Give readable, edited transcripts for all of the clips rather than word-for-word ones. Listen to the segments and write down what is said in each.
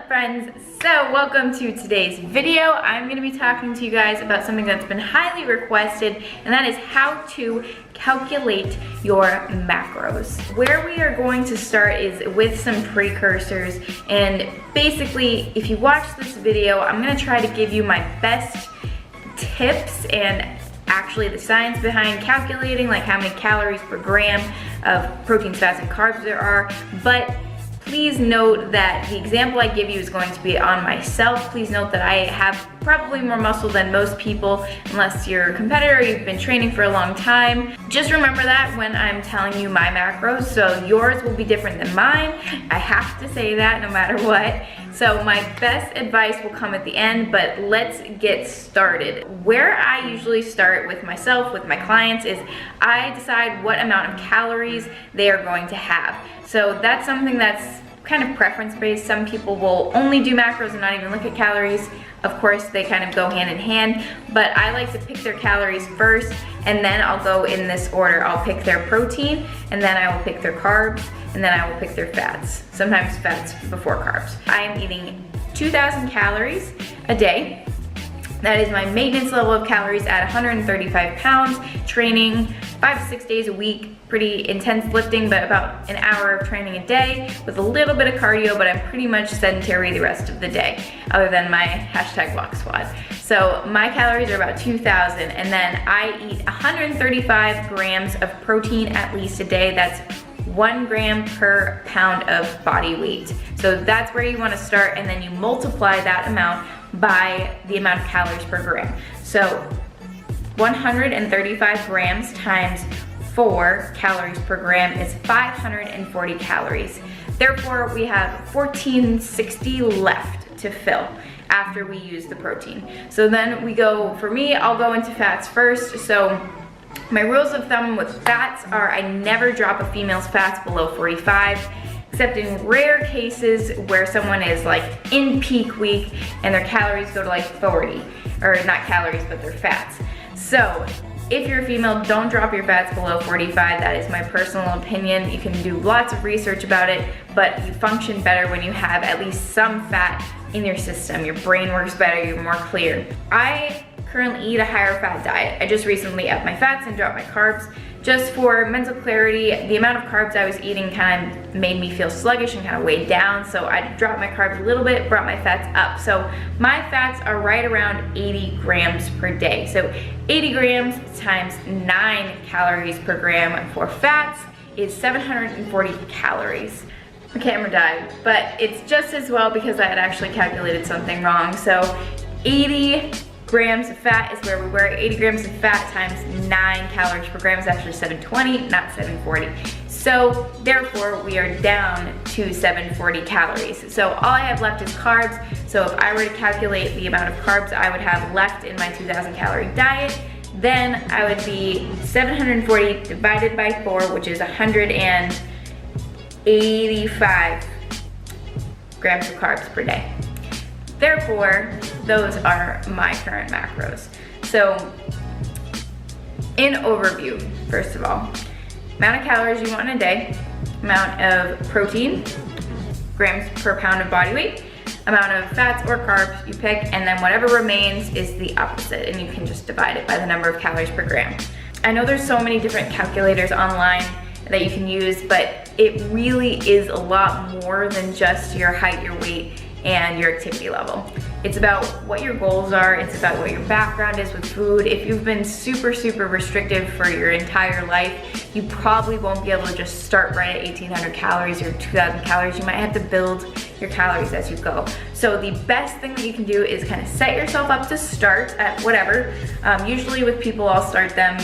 friends? So welcome to today's video. I'm going to be talking to you guys about something that's been highly requested, and that is how to calculate your macros. Where we are going to start is with some precursors, and basically if you watch this video, I'm going to try to give you my best tips and actually the science behind calculating like how many calories per gram of proteins, fats, and carbs there are. But please note that the example I give you is going to be on myself. Please note that I have probably more muscle than most people, unless you're a competitor or you've been training for a long time. Just remember that when I'm telling you my macros, so yours will be different than mine. I have to say that no matter what. So my best advice will come at the end, but let's get started. Where I usually start with myself, with my clients, is I decide what amount of calories they are going to have. So that's something that's kind of preference based. Some people will only do macros and not even look at calories. Of course, they kind of go hand in hand, but I like to pick their calories first, and then I'll go in this order. I'll pick their protein, and then I will pick their carbs, and then I will pick their fats. Sometimes fats before carbs. I am eating 2,000 calories a day. That is my maintenance level of calories at 135 pounds, training 5 to 6 days a week, pretty intense lifting, but about an hour of training a day with a little bit of cardio, but I'm pretty much sedentary the rest of the day, other than my #walk squad. So my calories are about 2,000, and then I eat 135 grams of protein at least a day. That's 1 gram per pound of body weight. So that's where you want to start, and then you multiply that amount by the amount of calories per gram. So 135 grams times 4 calories per gram is 540 calories. Therefore, we have 1460 left to fill after we use the protein. So then we go, for me, I'll go into fats first. So my rules of thumb with fats are I never drop a female's fats below 45, except in rare cases where someone is like in peak week and their calories go to like 40, or not calories, but their fats. So if you're a female, don't drop your fats below 45. That is my personal opinion. You can do lots of research about it, but you function better when you have at least some fat in your system. Your brain works better, you're more clear. I currently eat a higher fat diet. I just recently upped my fats and dropped my carbs. Just for mental clarity, the amount of carbs I was eating kind of made me feel sluggish and kind of weighed down, so I dropped my carbs a little bit, brought my fats up. So my fats are right around 80 grams per day. So 80 grams times 9 calories per gram for fats is 740 calories. The camera died, but it's just as well because I had actually calculated something wrong. So 80 grams of fat is where we were. 80 grams of fat times 9 calories per gram is actually 720, not 740. So therefore, we are down to 740 calories. So all I have left is carbs. So if I were to calculate the amount of carbs I would have left in my 2,000 calorie diet, then I would be 740 divided by 4, which is 185 grams of carbs per day. Therefore, those are my current macros. So, in overview, first of all, amount of calories you want in a day, amount of protein, grams per pound of body weight, amount of fats or carbs you pick, and then whatever remains is the opposite, and you can just divide it by the number of calories per gram. I know there's so many different calculators online that you can use, but it really is a lot more than just your height, your weight, and your activity level. It's about what your goals are, it's about what your background is with food. If you've been super restrictive for your entire life, you probably won't be able to just start right at 1,800 calories or 2,000 calories. You might have to build your calories as you go. So the best thing that you can do is kind of set yourself up to start at whatever. Usually with people, I'll start them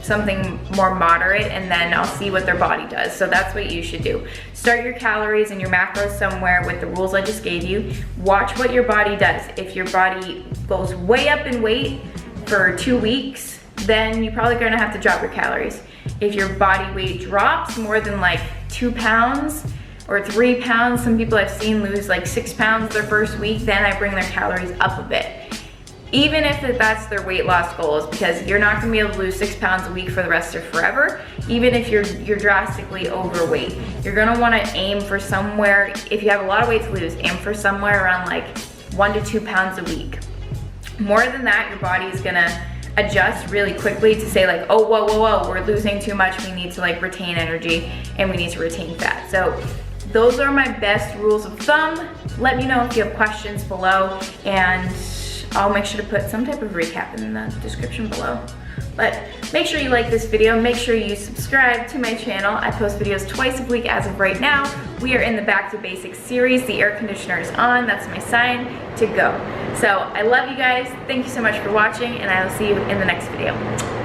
something more moderate, and then I'll see what their body does. So that's what you should do. Start your calories and your macros somewhere with the rules I just gave you. Watch what your body does. If your body goes way up in weight for 2 weeks, then you're probably gonna have to drop your calories. If your body weight drops more than like 2 pounds or 3 pounds, some people I've seen lose like 6 pounds their first week, then I bring their calories up a bit. Even if that's their weight loss goals, because you're not gonna be able to lose 6 pounds a week for the rest of forever. even if you're drastically overweight. You're gonna wanna aim for somewhere, if you have a lot of weight to lose, aim for somewhere around like 1 to 2 pounds a week. More than that, your body is gonna adjust really quickly to say like, oh, whoa, whoa, whoa, we're losing too much. We need to like retain energy and we need to retain fat. So those are my best rules of thumb. Let me know if you have questions below, and I'll make sure to put some type of recap in the description below. But make sure you like this video, make sure you subscribe to my channel. I post videos twice a week as of right now. We are in the Back to Basics series. The air conditioner is on, that's my sign to go. So I love you guys, thank you so much for watching, and I will see you in the next video.